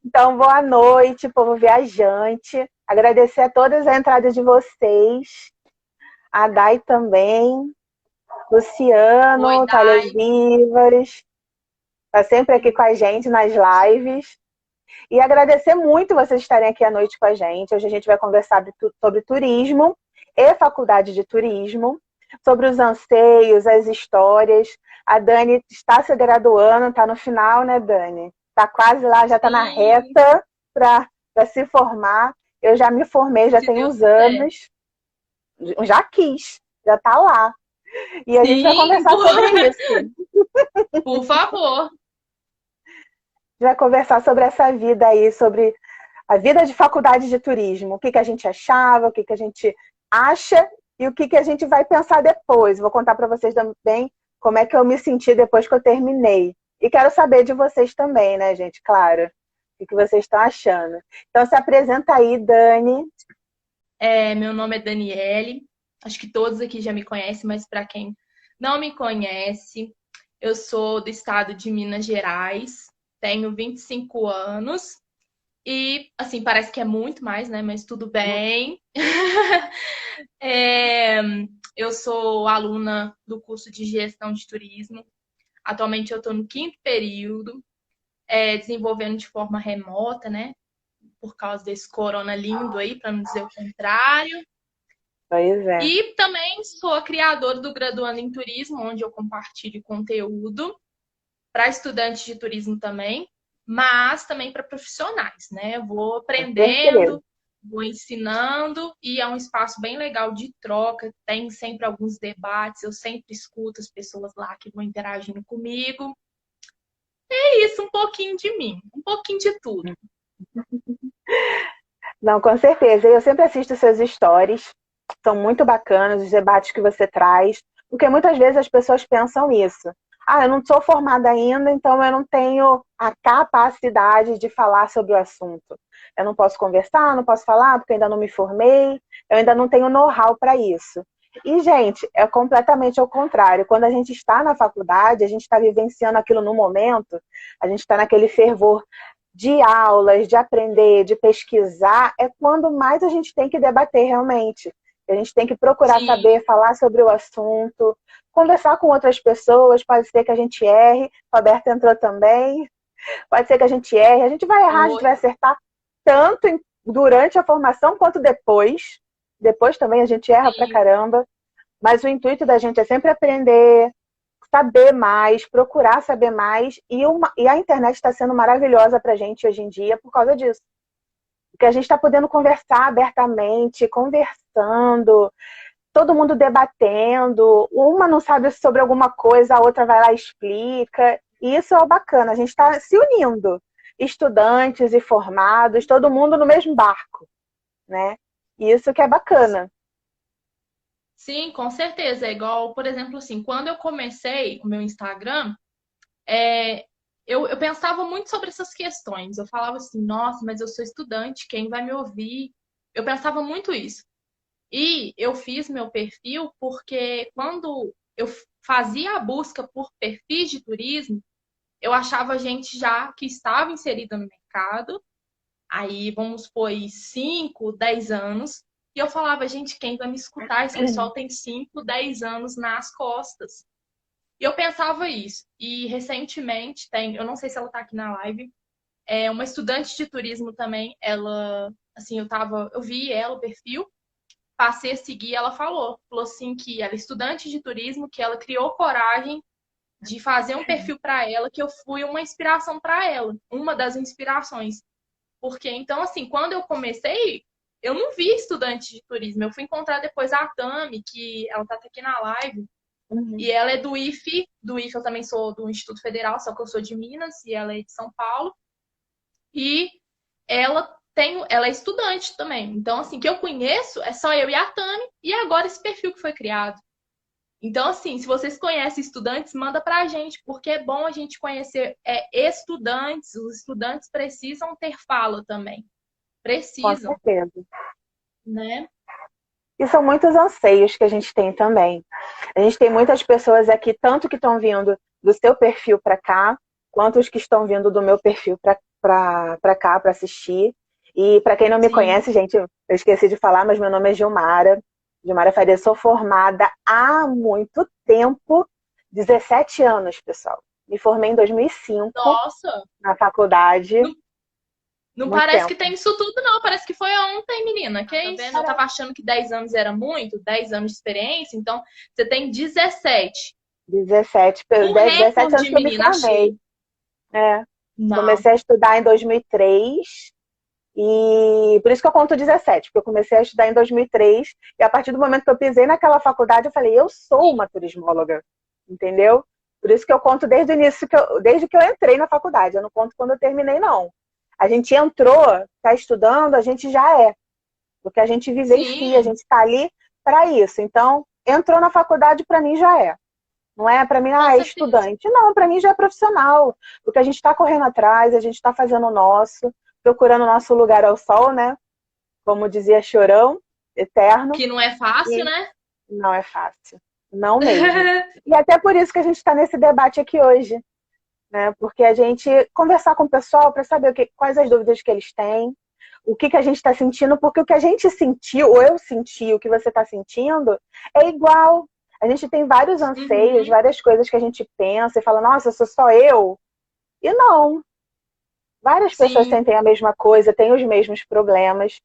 Então, boa noite, povo viajante. Agradecer a todas a entrada de vocês. A Dai também. Oi, Luciano, Thales Dai. Vivas. Está sempre aqui com a gente nas lives. E agradecer muito vocês estarem aqui à noite com a gente. Hoje a gente vai conversar sobre turismo e faculdade de turismo, sobre os anseios, as histórias. A Dani está se graduando, está no final, né, Dani? Está quase lá, já está na Sim, reta para se formar. Eu já me formei, já se tem Deus uns quiser. anos, já quis, já está lá. E a gente vai Sim, conversar sobre isso. por favor. A gente vai conversar sobre essa vida aí, sobre a vida de faculdade de turismo, o que, que a gente achava, o que, que a gente acha e o que, que a gente vai pensar depois. Vou contar para vocês também como é que eu me senti depois que eu terminei. E quero saber de vocês também, né, gente? Claro. O que vocês estão achando. Então, se apresenta aí, Dani. Meu nome é Daniele. Acho que todos aqui já me conhecem, mas para quem não me conhece, eu sou do estado de Minas Gerais, tenho 25 anos e, assim, parece que é muito mais, né? Mas tudo bem. É, eu sou aluna do curso de gestão de turismo. Atualmente eu estou no quinto período, desenvolvendo de forma remota, né? Por causa desse corona lindo aí, para não dizer o contrário. Pois é. E também sou a criadora do Graduando em Turismo, onde eu compartilho conteúdo para estudantes de turismo também, mas também para profissionais, né? Eu vou Com certeza. aprendendo, vou ensinando e é um espaço bem legal de troca. Tem sempre alguns debates, eu sempre escuto as pessoas lá que vão interagindo comigo. É isso, um pouquinho de mim, um pouquinho de tudo. Não, com certeza. Eu sempre assisto seus stories. São muito bacanas os debates que você traz. Porque muitas vezes as pessoas pensam isso. Ah, eu não sou formada ainda, então eu não tenho a capacidade de falar sobre o assunto. Eu não posso conversar, não posso falar porque eu ainda não me formei, eu ainda não tenho know-how para isso. E, gente, é completamente ao contrário. Quando a gente está na faculdade, a gente está vivenciando aquilo no momento, a gente está naquele fervor de aulas, de aprender, de pesquisar, é quando mais a gente tem que debater realmente. A gente tem que procurar Sim, saber, falar sobre o assunto, conversar com outras pessoas, pode ser que a gente erre, o Roberto entrou também, pode ser que a gente erre, a gente vai errar, a gente oi, vai acertar tanto durante a formação quanto depois. Depois também a gente erra pra sim. caramba, mas o intuito da gente é sempre aprender, saber mais, procurar saber mais, e a internet está sendo maravilhosa para a gente hoje em dia por causa disso. Porque a gente está podendo conversar abertamente, conversando, todo mundo debatendo, uma não sabe sobre alguma coisa, a outra vai lá e explica. E isso é o bacana, a gente está se unindo, estudantes e formados, todo mundo no mesmo barco, né? E isso que é bacana. Sim, com certeza. É igual, por exemplo, assim, quando eu comecei o meu Instagram, é, eu pensava muito sobre essas questões. Eu falava assim, nossa, mas eu sou estudante, quem vai me ouvir? Eu pensava muito isso. E eu fiz meu perfil porque quando eu fazia a busca por perfis de turismo, eu achava gente já que estava inserida no mercado, aí vamos supor aí 5, 10 anos, e eu falava, gente, quem vai me escutar? Esse pessoal tem 5, 10 anos nas costas. E eu pensava isso. E recentemente tem, eu não sei se ela tá aqui na live, é uma estudante de turismo também, ela, assim, eu vi ela, o perfil, passei a seguir, ela falou assim que ela é estudante de turismo, que ela criou coragem de fazer um perfil para ela, que eu fui uma inspiração para ela, uma das inspirações. Porque então, assim, quando eu comecei, eu não vi estudante de turismo. Eu fui encontrar depois a Tami, que ela tá aqui na live, Uhum. e ela é do IFE. Do IFE eu também sou do Instituto Federal, só que eu sou de Minas e ela é de São Paulo. E ela é estudante também. Então, assim, que eu conheço é só eu e a Tami, e agora esse perfil que foi criado. Então, assim, se vocês conhecem estudantes, manda pra gente, porque é bom a gente conhecer estudantes. Os estudantes precisam ter fala também. Com Precisam, certeza. né? E são muitos anseios que a gente tem também. A gente tem muitas pessoas aqui, tanto que estão vindo do seu perfil para cá, quanto os que estão vindo do meu perfil para cá para assistir. E para quem não me Sim. conhece, gente, eu esqueci de falar, mas meu nome é Gilmara. Gilmara Faria, sou formada há muito tempo, 17 anos, pessoal. Me formei em 2005 Nossa, na faculdade, não, não muito parece que tempo. tem isso tudo, não. Parece que foi ontem, menina. Que Ah, é tá isso? Eu vendo? tava achando que 10 anos era muito, 10 anos de experiência, então você tem 17. 17, Um 17 anos recorde, que eu me menina, formei. achei. É. Não. Comecei a estudar em 2003 e por isso que eu conto 17, porque eu comecei a estudar em 2003 e a partir do momento que eu pisei naquela faculdade eu falei, eu sou uma turismóloga, entendeu? Por isso que eu conto desde o início, desde que eu entrei na faculdade, eu não conto quando eu terminei, não. A gente entrou, está estudando, a gente já é, porque a gente vivencia, a Sim, gente está ali para isso. Então, entrou na faculdade, para mim já é. Não é para mim, com é certeza. estudante. Não, para mim já é profissional. Porque a gente está correndo atrás, a gente está fazendo o nosso, procurando o nosso lugar ao sol, né? Como dizia Chorão, eterno. Que não é fácil, E né? não é fácil. Não mesmo. E até por isso que a gente está nesse debate aqui hoje. Né? Porque a gente conversar com o pessoal para saber quais as dúvidas que eles têm, o que a gente está sentindo, porque o que a gente sentiu, ou eu senti, o que você está sentindo, é igual. A gente tem vários anseios, Uhum, várias coisas que a gente pensa e fala, nossa, sou só eu. E não. Várias pessoas sim. sentem a mesma coisa, têm os mesmos problemas.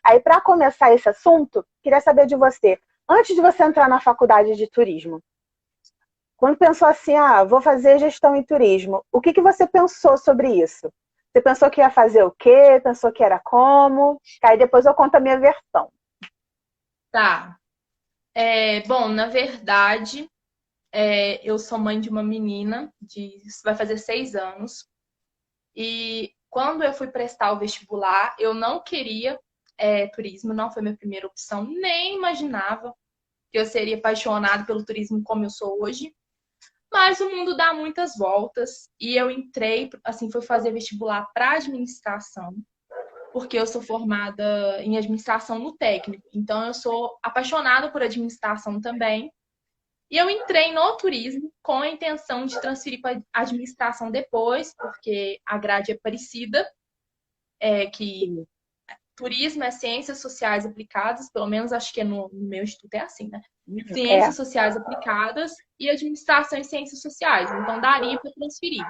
Aí, para começar esse assunto, queria saber de você. Antes de você entrar na faculdade de turismo, quando pensou assim, vou fazer gestão em turismo, o que você pensou sobre isso? Você pensou que ia fazer o quê? Pensou que era como? Aí depois eu conto a minha versão. Tá. Bom, na verdade, eu sou mãe de uma menina vai fazer 6 anos. E quando eu fui prestar o vestibular, eu não queria turismo, não foi minha primeira opção, nem imaginava que eu seria apaixonada pelo turismo como eu sou hoje. Mas o mundo dá muitas voltas e eu entrei, assim, fui fazer vestibular para administração, porque eu sou formada em administração no técnico. Então eu sou apaixonada por administração também. E eu entrei no turismo com a intenção de transferir para administração depois, porque a grade é parecida, que Sim. turismo é ciências sociais aplicadas, pelo menos acho que no meu instituto é assim, né? É. Ciências sociais aplicadas e administração e ciências sociais. Então daria para transferir.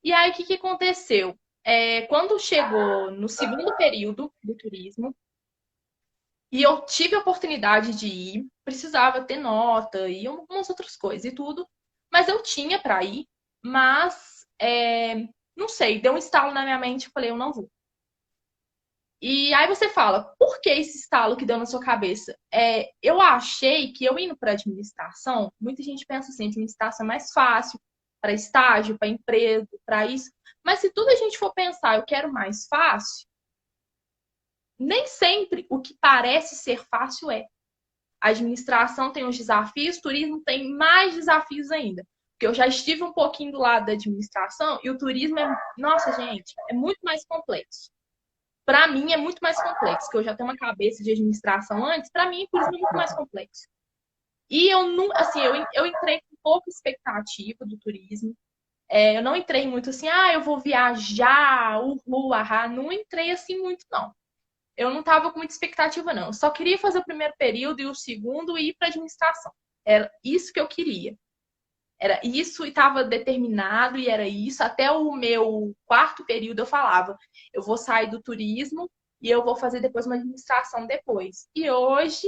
E aí o que aconteceu? Quando chegou no segundo período do turismo, e eu tive a oportunidade de ir, precisava ter nota e umas outras coisas e tudo, mas eu tinha para ir, mas não sei, deu um estalo na minha mente e falei, eu não vou. E aí você fala, por que esse estalo que deu na sua cabeça? Eu achei que eu indo para administração, muita gente pensa assim, administração é mais fácil para estágio, para emprego, para isso. Mas se tudo a gente for pensar, eu quero mais fácil, nem sempre o que parece ser fácil é. A administração tem os desafios, turismo tem mais desafios ainda. Porque eu já estive um pouquinho do lado da administração e o turismo nossa, gente, é muito mais complexo. Para mim é muito mais complexo, que eu já tenho uma cabeça de administração antes, para mim o turismo é muito mais complexo. E eu não, assim, eu entrei com pouca expectativa do turismo. Eu não entrei muito assim, eu vou viajar, uhul, ahá. Não entrei assim muito, não. Eu não estava com muita expectativa, não. Eu só queria fazer o primeiro período e o segundo e ir para administração. Era isso que eu queria. Era isso e estava determinado e era isso. Até o meu quarto período eu falava, eu vou sair do turismo e eu vou fazer depois uma administração depois. E hoje,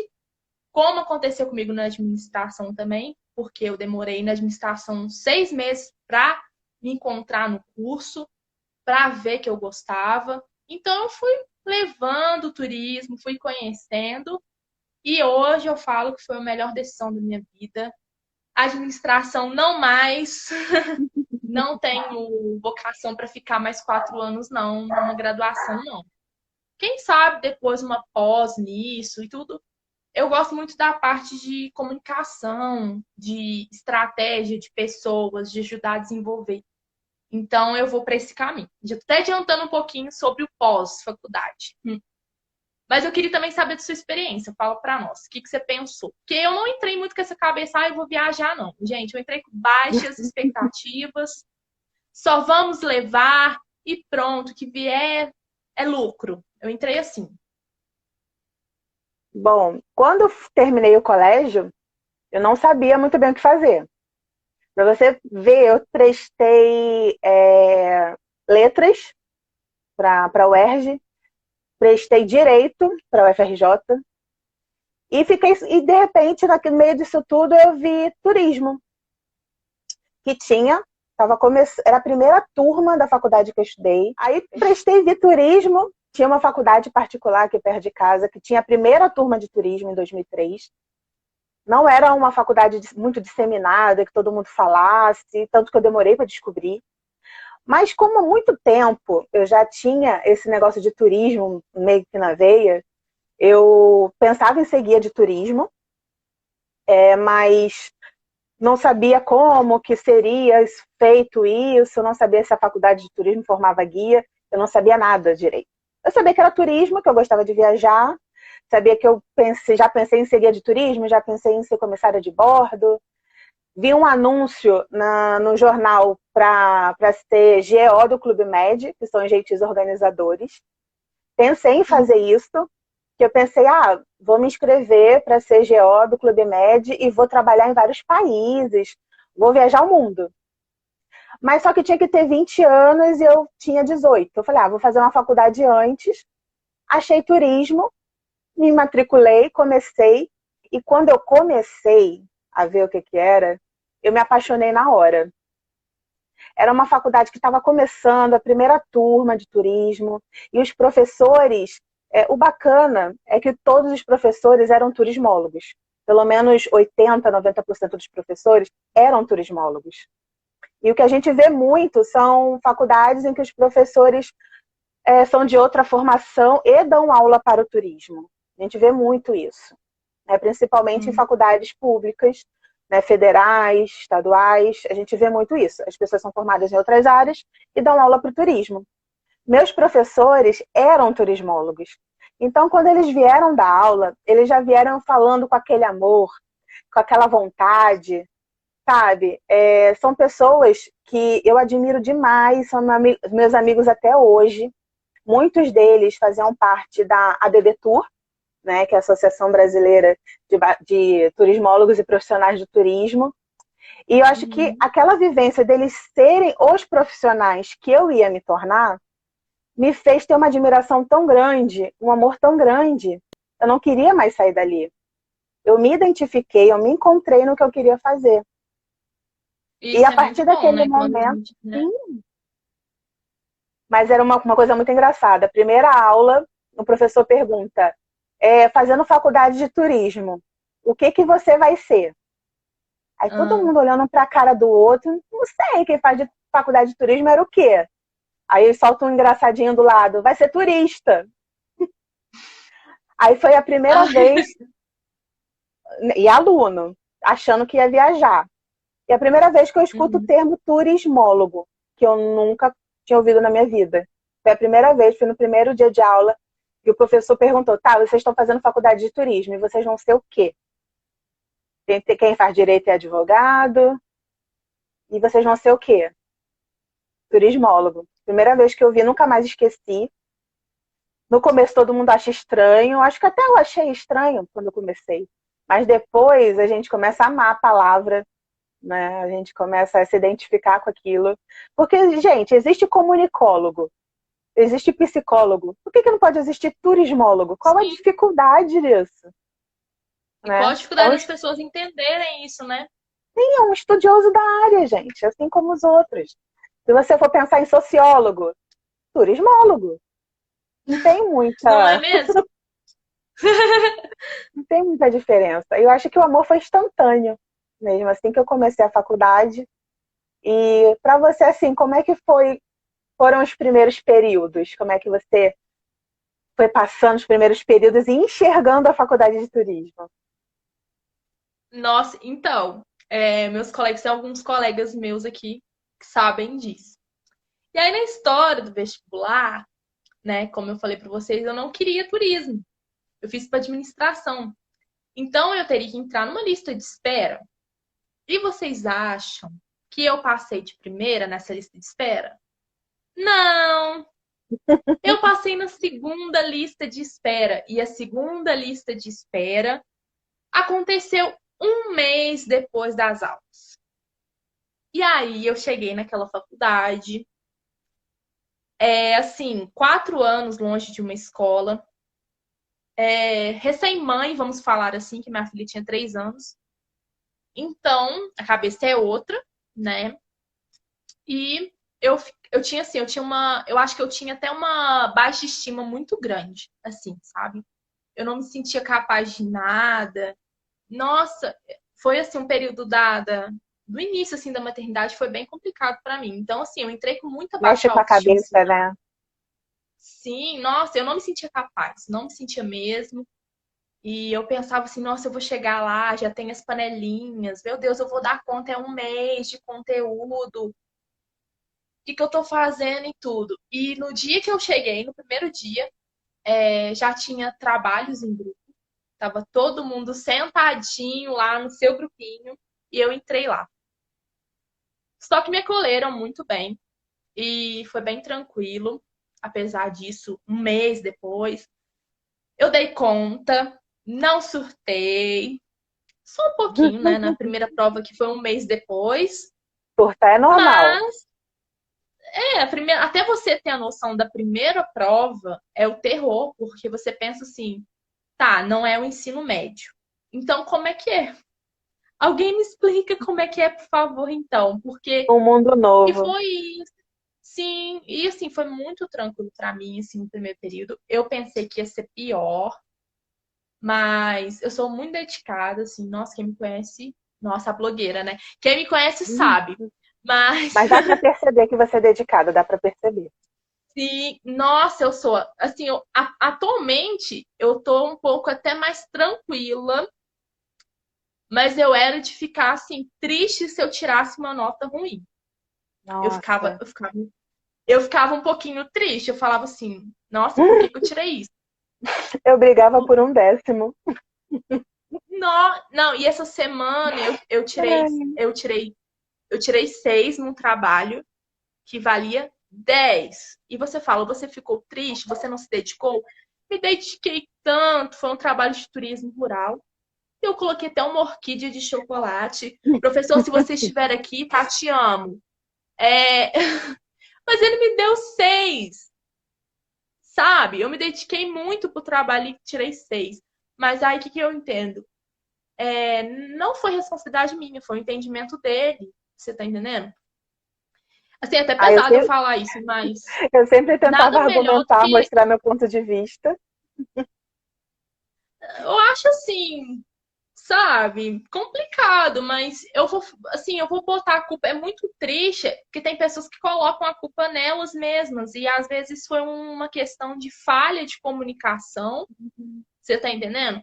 como aconteceu comigo na administração também, porque eu demorei na administração 6 meses para me encontrar no curso, para ver que eu gostava. Então eu fui levando o turismo, fui conhecendo e hoje eu falo que foi a melhor decisão da minha vida. Administração não mais, não tenho vocação para ficar mais 4 anos, não, numa graduação, não. Quem sabe depois uma pós nisso e tudo. Eu gosto muito da parte de comunicação, de estratégia de pessoas, de ajudar a desenvolver. Então, eu vou para esse caminho. Já estou até adiantando um pouquinho sobre o pós-faculdade. Mas eu queria também saber de sua experiência. Fala para nós. O que você pensou? Porque eu não entrei muito com essa cabeça, eu vou viajar, não. Gente, eu entrei com baixas expectativas. Só vamos levar. e pronto, que vier é lucro. Eu entrei assim. Bom, quando eu terminei o colégio, eu não sabia muito bem o que fazer. Para você ver, eu prestei letras para a UERJ, prestei direito para a UFRJ e de repente, no meio disso tudo, eu vi turismo, que tinha, era a primeira turma da faculdade que eu estudei. Aí prestei vi turismo, tinha uma faculdade particular aqui perto de casa que tinha a primeira turma de turismo em 2003. Não era uma faculdade muito disseminada, que todo mundo falasse, tanto que eu demorei para descobrir. Mas como há muito tempo eu já tinha esse negócio de turismo meio que na veia, eu pensava em ser guia de turismo, mas não sabia como que seria feito isso, não sabia se a faculdade de turismo formava guia, eu não sabia nada direito. Eu sabia que era turismo, que eu gostava de viajar, sabia que já pensei em ser guia de turismo, já pensei em ser comissária de bordo, vi um anúncio no jornal para ser GO do Clube Med, que são os jeitos organizadores. Pensei em fazer isso, que eu pensei, vou me inscrever para ser GO do Clube Med e vou trabalhar em vários países, vou viajar o mundo. Mas só que tinha que ter 20 anos e eu tinha 18. Eu falei, vou fazer uma faculdade antes. Achei turismo, me matriculei, comecei. E quando eu comecei a ver o que era, eu me apaixonei na hora. Era uma faculdade que estava começando, a primeira turma de turismo, e os professores, o bacana é que todos os professores eram turismólogos. Pelo menos 80, 90% dos professores eram turismólogos. E o que a gente vê muito são faculdades em que os professores são de outra formação e dão aula para o turismo. A gente vê muito isso, principalmente em faculdades públicas, federais, estaduais, a gente vê muito isso. As pessoas são formadas em outras áreas e dão aula para o turismo. Meus professores eram turismólogos. Então, quando eles vieram dar aula, eles já vieram falando com aquele amor, com aquela vontade, sabe? São pessoas que eu admiro demais, são meus amigos até hoje. Muitos deles faziam parte da ABB Tour, né, que é a Associação Brasileira de Turismólogos e Profissionais do Turismo. E eu acho que aquela vivência deles serem os profissionais que eu ia me tornar, me fez ter uma admiração tão grande, um amor tão grande. Eu não queria mais sair dali. Eu me identifiquei, eu me encontrei no que eu queria fazer. Isso E a é muito partir bom, daquele né? Quando a momento, gente, né? sim. Mas era uma coisa muito engraçada. A primeira aula, o professor pergunta, fazendo faculdade de turismo, o que você vai ser? Aí todo mundo olhando para a cara do outro, não sei, quem faz de faculdade de turismo era o quê? Aí solta um engraçadinho do lado, vai ser turista. Aí foi a primeira vez, e aluno, achando que ia viajar. E a primeira vez que eu escuto o termo turismólogo, que eu nunca tinha ouvido na minha vida. Foi a primeira vez, foi no primeiro dia de aula, que o professor perguntou, vocês estão fazendo faculdade de turismo, e vocês vão ser o quê? Quem faz direito é advogado, e vocês vão ser o quê? Turismólogo. Primeira vez que eu vi, nunca mais esqueci. No começo todo mundo acha estranho, acho que até eu achei estranho quando eu comecei. Mas depois a gente começa a amar a palavra, né? A gente começa a se identificar com aquilo. Porque, gente, existe comunicólogo, existe psicólogo. Por que não pode existir turismólogo? Qual a Sim. dificuldade disso? E qual a Né? dificuldade das pessoas entenderem isso, né? Sim, é um estudioso da área, gente, assim como os outros. Se você for pensar em sociólogo, turismólogo. Não tem Não é muita, mesmo? não tem muita diferença. Eu acho que o amor foi instantâneo, mesmo assim que eu comecei a faculdade. E para você, assim, como é que foram os primeiros períodos? Como é que você foi passando os primeiros períodos e enxergando a faculdade de turismo? Nossa, então, meus colegas, tem alguns colegas meus aqui que sabem disso. E aí, na história do vestibular, né, como eu falei para vocês, eu não queria turismo. Eu fiz para administração. Então, eu teria que entrar numa lista de espera. E vocês acham que eu passei de primeira nessa lista de espera? Não, eu passei na segunda lista de espera. E a segunda lista de espera aconteceu um mês depois das aulas. E aí eu cheguei naquela faculdade, assim, 4 anos longe de uma escola, recém-mãe, vamos falar assim, que minha filha tinha 3 anos. Então, a cabeça é outra, né? E eu tinha assim, eu acho que eu tinha até uma baixa estima muito grande, assim, sabe? Eu não me sentia capaz de nada. Nossa, foi assim um período do início assim da maternidade foi bem complicado para mim. Então assim, eu entrei com muita Mexe baixa com a autoestima assim. cabeça, né? Sim, nossa, eu não me sentia capaz, não me sentia mesmo. E eu pensava assim, nossa, eu vou chegar lá, já tem as panelinhas, meu Deus, eu vou dar conta, é um mês de conteúdo, o que que eu tô fazendo e tudo. E no dia que eu cheguei, no primeiro dia, já tinha trabalhos em grupo, tava todo mundo sentadinho lá no seu grupinho, e eu entrei lá. Só que me acolheram muito bem e foi bem tranquilo. Apesar disso, um mês depois, eu dei conta, não surtei, só um pouquinho, né? Na primeira prova, que foi um mês depois. Surtar é normal. Mas, até você ter a noção da primeira prova, é o terror, porque você pensa assim, tá, não é o ensino médio. Então, como é que é? Alguém me explica como é que é, por favor, então, porque Um mundo e novo. foi isso. Sim, e assim, foi muito tranquilo pra mim, assim, no primeiro período. Eu pensei que ia ser pior, mas eu sou muito dedicada, assim, nossa, quem me conhece, nossa, a blogueira, né? Quem me conhece sabe. Mas, Mas dá pra perceber que você é dedicada, dá pra perceber. sim, nossa, eu sou, assim, atualmente eu tô um pouco até mais tranquila, mas eu era de ficar, assim, triste se eu tirasse uma nota ruim. Eu ficava, Nossa. eu ficava, eu ficava um pouquinho triste, eu falava assim, nossa, por que que eu tirei isso? Eu brigava por um décimo. Não, não, e essa semana eu tirei, Ai. eu tirei, eu tirei 6 num trabalho que valia 10. E você fala, você ficou triste, você não se dedicou? Me dediquei tanto, foi um trabalho de turismo rural. Eu coloquei até uma orquídea de chocolate. Professor, se você estiver aqui, tá, te amo. É... Mas ele me deu 6, sabe? Eu me dediquei muito pro trabalho e tirei 6. Mas aí o que eu entendo? Não foi responsabilidade minha, foi o entendimento dele. Você tá entendendo? Assim, é até Ai, pesado eu falar isso, mas eu sempre tentava nada melhor do argumentar, que. mostrar meu ponto de vista. Eu acho assim, sabe, complicado, mas eu vou, assim, eu vou botar a culpa. É muito triste que tem pessoas que colocam a culpa nelas mesmas, e às vezes foi uma questão de falha de comunicação. Você tá entendendo?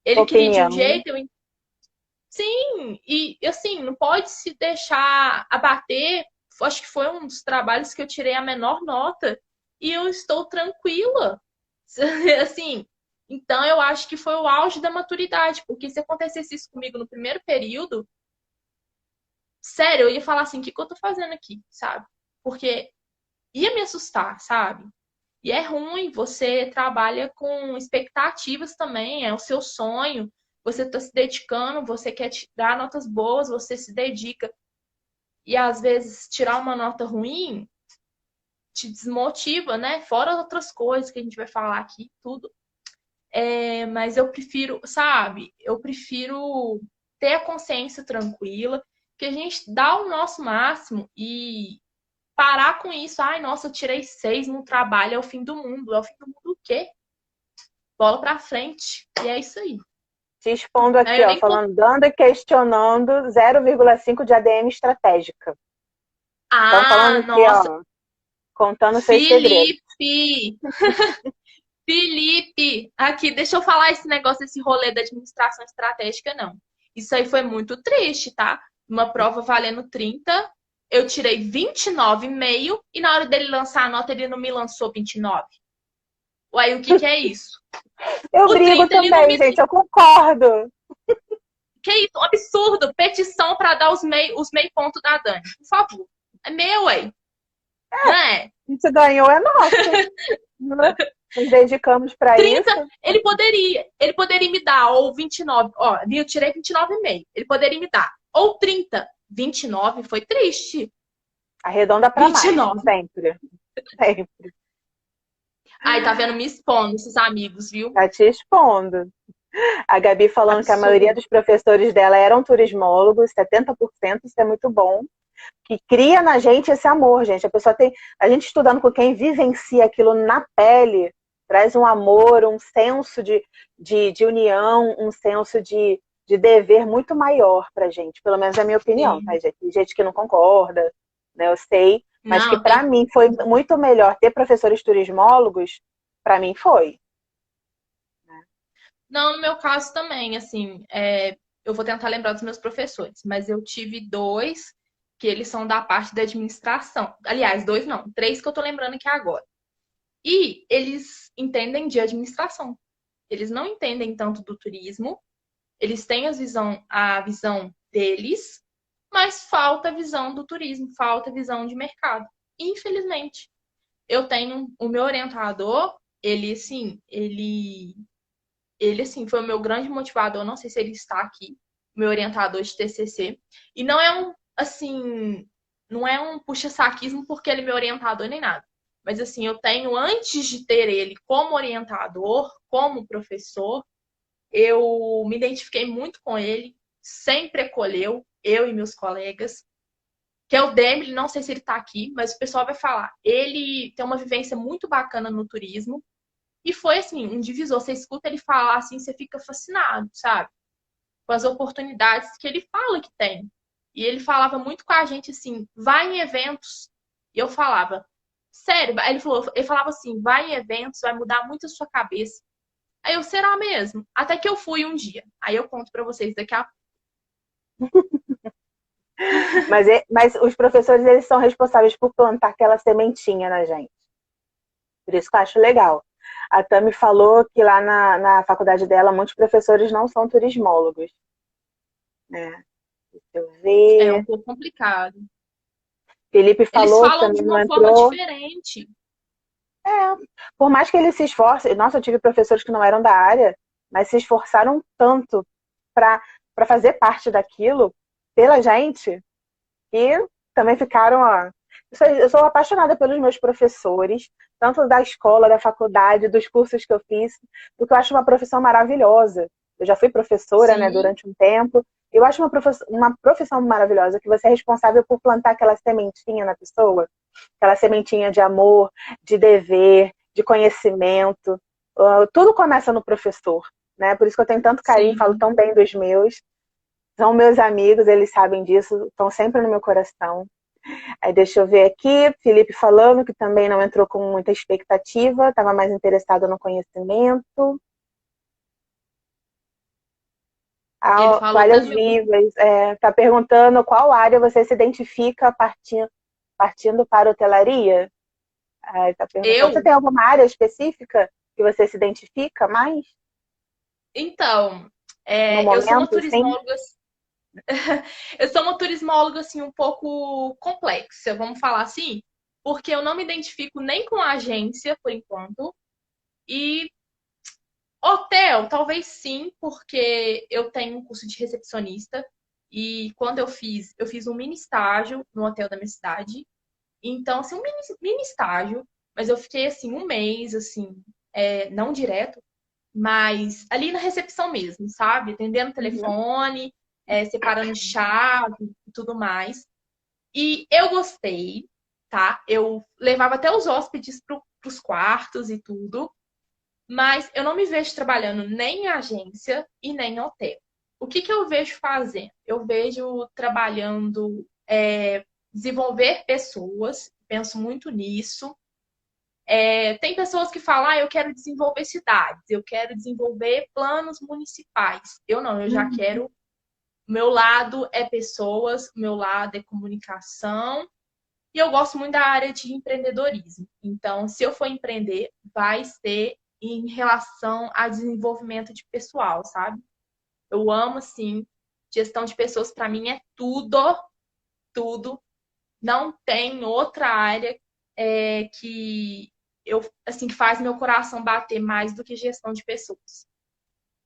Ele queria de um Opinião, né? jeito, sim, e assim, não pode se deixar abater. Acho que foi um dos trabalhos que eu tirei a menor nota e eu estou tranquila. Assim, então eu acho que foi o auge da maturidade, porque se acontecesse isso comigo no primeiro período, sério, eu ia falar assim, o que que eu tô fazendo aqui, sabe? Porque ia me assustar, sabe? E é ruim, você trabalha com expectativas também, é o seu sonho, você está se dedicando, você quer tirar notas boas, você se dedica. E às vezes tirar uma nota ruim te desmotiva, né? Fora outras coisas que a gente vai falar aqui, tudo. Mas eu prefiro, sabe? Eu prefiro ter a consciência tranquila, que a gente dá o nosso máximo e parar com isso. Ai, nossa, eu tirei 6 no trabalho, é o fim do mundo. É o fim do mundo o quê? Bola pra frente. E é isso aí. Te expondo aqui, Eu ó, nem. falando, dando e questionando 0,5 de ADM estratégica. Estão falando Ah, aqui, nossa. ó, contando seus segredos. Felipe! Felipe! Aqui, deixa eu falar esse negócio, esse rolê da administração estratégica, não. Isso aí foi muito triste, tá? Uma prova valendo 30, eu tirei 29,5 e na hora dele lançar a nota, ele não me lançou 29. Uai, o que que é isso? Eu O brigo 30 ele não também, me. gente, eu concordo. Que isso? Um absurdo! Petição para dar os meio pontos da Dani. Por favor. É meu, ué. Não é? A gente ganhou é nosso, né? Nos dedicamos para isso. 30, ele poderia me dar, ou 29. Ó, eu tirei 29,5. Ele poderia me dar. Ou 30. 29 foi triste. Arredonda para mais, 29. sempre. Sempre. Ai, tá vendo? Me expondo esses amigos, viu? Tá te expondo. A Gabi falando que a maioria Absurdo. dos professores dela eram turismólogos, 70%, isso é muito bom. Que cria na gente esse amor, gente. A pessoa tem. A gente estudando com quem vivencia aquilo na pele, traz um amor, um senso de união, um senso de dever muito maior pra gente. Pelo menos é a minha opinião, tá, Sim. gente? Tem gente que não concorda, né? Eu sei. Mas que Não, pra tem. mim foi muito melhor ter professores turismólogos, pra mim foi. Não, no meu caso também, assim, eu vou tentar lembrar dos meus professores, mas eu tive dois que eles são da parte da administração. Aliás, dois não, três que eu tô lembrando aqui agora. E eles entendem de administração. Eles não entendem tanto do turismo, eles têm a visão deles, mas falta a visão do turismo, falta a visão de mercado. Infelizmente, eu tenho o meu orientador, ele, assim, foi o meu grande motivador. Não sei se ele está aqui, meu orientador de TCC. E não é assim, não é um puxa-saquismo porque ele é meu orientador nem nada. Mas, assim, eu tenho, antes de ter ele como orientador, como professor, eu me identifiquei muito com ele, sempre acolheu, eu e meus colegas. Que é o Demily, não sei se ele está aqui, mas o pessoal vai falar. Ele tem uma vivência muito bacana no turismo, e foi assim, um divisor. Você escuta ele falar assim, você fica fascinado, sabe? Com as oportunidades que ele fala que tem. E ele falava muito com a gente assim, vai em eventos. E eu falava, sério, ele falava assim, vai em eventos, vai mudar muito a sua cabeça. Aí eu, será mesmo? Até que eu fui um dia. Aí eu conto pra vocês daqui a pouco. Mas os professores, eles são responsáveis por plantar aquela sementinha na gente. Por isso que eu acho legal. A Tami falou que lá na faculdade dela, muitos professores não são turismólogos, né? Deixa eu É um ver. pouco complicado. Felipe Eles falou que falam também de não uma forma entrou. diferente. É, por mais que ele se esforce, nossa, eu tive professores que não eram da área, mas se esforçaram tanto para fazer parte daquilo pela gente, e também ficaram, ó. Eu sou apaixonada pelos meus professores, tanto da escola, da faculdade, dos cursos que eu fiz, porque eu acho uma profissão maravilhosa. Eu já fui professora, né, Sim, durante um tempo. Eu acho uma profissão maravilhosa, que você é responsável por plantar aquela sementinha na pessoa, aquela sementinha de amor, de dever, de conhecimento. Tudo começa no professor, né? Por isso que eu tenho tanto carinho, falo sim. tão bem dos meus. São meus amigos, eles sabem disso, estão sempre no meu coração. Aí deixa eu ver aqui, Felipe falando que também não entrou com muita expectativa, estava mais interessado no conhecimento. Ele A falou Toalhas também. Vivas está perguntando qual área você se identifica partindo para a hotelaria. Está perguntando, você Eu tem alguma área específica que você se identifica mais Então, no eu sou uma momento, sim? turismóloga, eu sou uma turismóloga assim um pouco complexa, vamos falar assim, porque eu não me identifico nem com a agência por enquanto e hotel, talvez sim, porque eu tenho um curso de recepcionista e quando eu fiz um mini estágio no hotel da minha cidade. Então, assim, um mini estágio, mas eu fiquei assim um mês assim, não direto, mas ali na recepção mesmo, sabe? Atendendo o Uhum. telefone, separando chave e tudo mais. E eu gostei, tá? Eu levava até os hóspedes pros quartos e tudo, mas eu não me vejo trabalhando nem em agência e nem em hotel. O que que eu vejo fazendo? Eu vejo trabalhando, desenvolver pessoas, penso muito nisso. Tem pessoas que falam, eu quero desenvolver cidades, eu quero desenvolver planos municipais. Eu não, eu já Uhum. quero. Meu lado é pessoas, meu lado é comunicação. E eu gosto muito da área de empreendedorismo. Então, se eu for empreender, vai ser em relação a desenvolvimento de pessoal, sabe? Eu amo, assim, gestão de pessoas, para mim é tudo, tudo. Não tem outra área. que assim, que faz meu coração bater mais do que gestão de pessoas.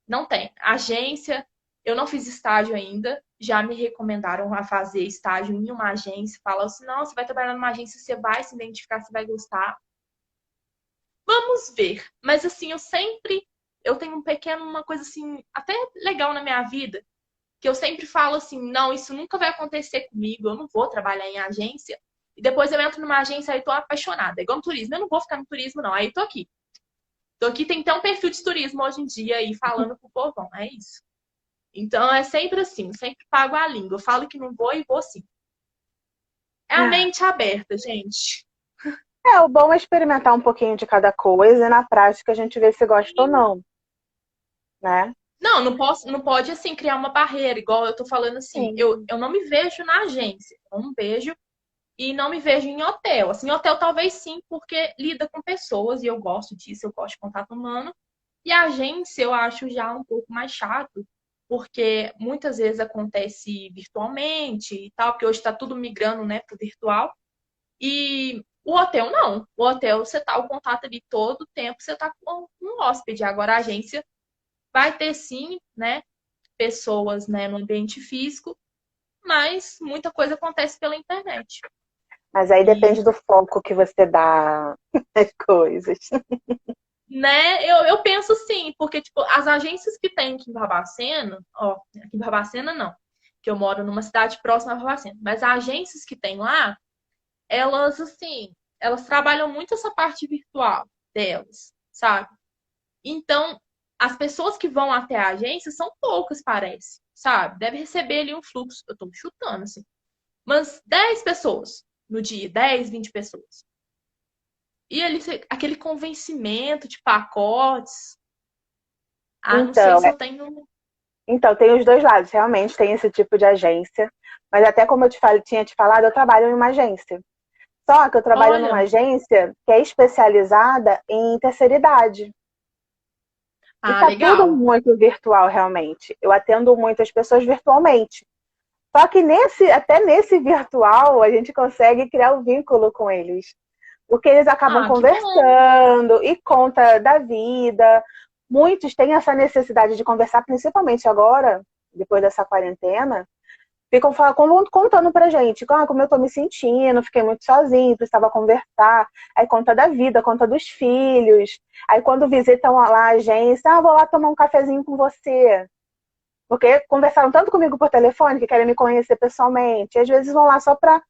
Não tem. Agência, eu não fiz estágio ainda. Já me recomendaram a fazer estágio em uma agência. Falam assim, não, você vai trabalhar numa agência, você vai se identificar, você vai gostar. Vamos ver. Mas assim, eu tenho uma coisa assim, até legal na minha vida, que eu sempre falo assim, não, isso nunca vai acontecer comigo, eu não vou trabalhar em agência. E depois eu entro numa agência e tô apaixonada. É igual no turismo, eu não vou ficar no turismo, não. Aí tô aqui. Tô aqui, tem até um perfil de turismo hoje em dia aí falando pro povão, é isso. Então é sempre assim, sempre pago a língua. Eu falo que não vou e vou sim. É a mente aberta, gente. O bom é experimentar um pouquinho de cada coisa e na prática a gente vê se gosta ou não, né? Não, não pode assim criar uma barreira, igual eu tô falando assim, Sim. eu não me vejo na agência, eu não me vejo e não me vejo em hotel. Assim, hotel talvez sim, porque lida com pessoas e eu gosto disso, eu gosto de contato humano. E a agência eu acho já um pouco mais chato, porque muitas vezes acontece virtualmente e tal, porque hoje está tudo migrando, né, para o virtual. E o hotel não. O hotel você tá o contato ali todo o tempo, você tá com um hóspede. Agora a agência vai ter sim, né, pessoas, né, no ambiente físico, mas muita coisa acontece pela internet. Mas aí depende E, do foco que você dá às coisas. né, eu penso sim, porque, tipo, as agências que tem aqui em Barbacena, ó, aqui em Barbacena não, que eu moro numa cidade próxima a Barbacena, mas as agências que tem lá, elas, assim, elas trabalham muito essa parte virtual delas, sabe? Então, as pessoas que vão até a agência são poucas, parece, sabe? Deve receber ali um fluxo, eu tô chutando, assim, mas 10 pessoas no dia, 10, 20 pessoas. E ali, aquele convencimento de pacotes, não sei Então, se eu tenho. então, tem os dois lados, realmente tem esse tipo de agência. Mas até como tinha te falado, eu trabalho em uma agência. Só que eu trabalho numa Olha, agência que é especializada em terceira idade. E tá tudo legal. muito virtual, realmente. Eu atendo muitas pessoas virtualmente. Só que até nesse virtual, a gente consegue criar um vínculo com eles. Porque eles acabam Que bom. conversando e conta da vida. Muitos têm essa necessidade de conversar, principalmente agora, depois dessa quarentena, ficam contando pra gente como eu tô me sentindo, fiquei muito sozinho, precisava conversar. Aí conta da vida, conta dos filhos. Aí quando visitam lá a agência, vou lá tomar um cafezinho com você. Porque conversaram tanto comigo por telefone que querem me conhecer pessoalmente. E às vezes vão lá só para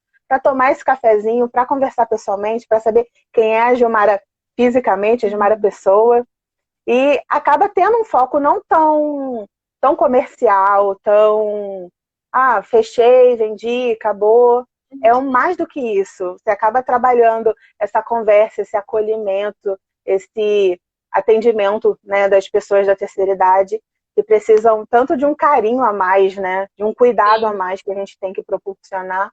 tomar esse cafezinho, para conversar pessoalmente, para saber quem é a Gilmara fisicamente, a Gilmara pessoa. E acaba tendo um foco não tão comercial, fechei, vendi, acabou. É mais do que isso. Você acaba trabalhando essa conversa, esse acolhimento, esse atendimento, né, das pessoas da terceira idade que precisam tanto de um carinho a mais, né, de um cuidado a Sim, mais que a gente tem que proporcionar,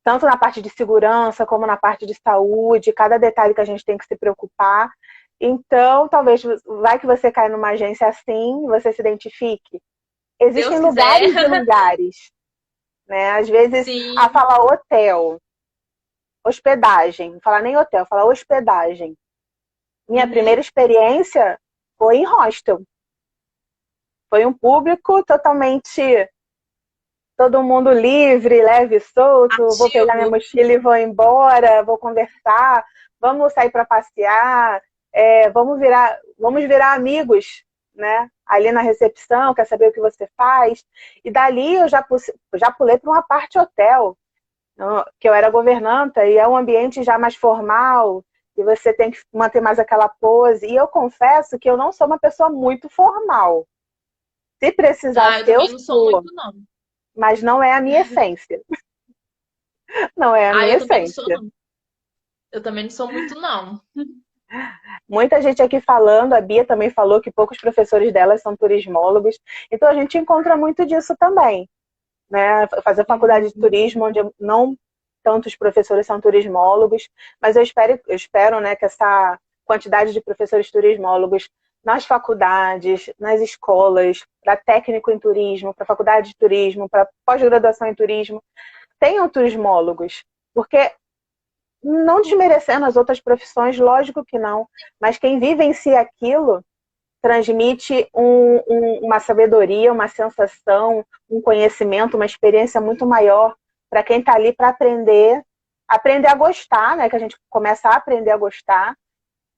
tanto na parte de segurança como na parte de saúde, cada detalhe que a gente tem que se preocupar. Então, talvez vai que você cai numa agência assim, você se identifique. Existem Deus quiser. lugares e lugares, né? Às vezes, Sim. fala hotel, hospedagem, não fala nem hotel, fala hospedagem. Minha Uhum. primeira experiência foi em hostel. Foi um público totalmente todo mundo livre, leve e solto, vou pegar minha Ativo. mochila e vou embora, vou conversar, vamos sair para passear, vamos virar amigos, né? Ali na recepção, quer saber o que você faz. E dali eu já pulei para uma parte hotel, que eu era governanta, e é um ambiente já mais formal, e você tem que manter mais aquela pose. E eu confesso que eu não sou uma pessoa muito formal. Se precisar Eu ser, eu também não sou muito, sou, não. mas não é a minha essência. Não é a minha Eu também não sou, essência. não. Eu também não sou muito, não. Muita gente aqui falando, a Bia também falou que poucos professores delas são turismólogos, então a gente encontra muito disso também, né? Fazer faculdade de Uhum. turismo, onde não tantos professores são turismólogos, mas eu espero, né, que essa quantidade de professores turismólogos nas faculdades, nas escolas, para técnico em turismo, para faculdade de turismo, para pós-graduação em turismo, tenham turismólogos, porque não desmerecendo as outras profissões, lógico que não, mas quem vivencia aquilo transmite uma sabedoria, uma sensação, um conhecimento, uma experiência muito maior para quem está ali para aprender a gostar, né? Que a gente começa a aprender a gostar,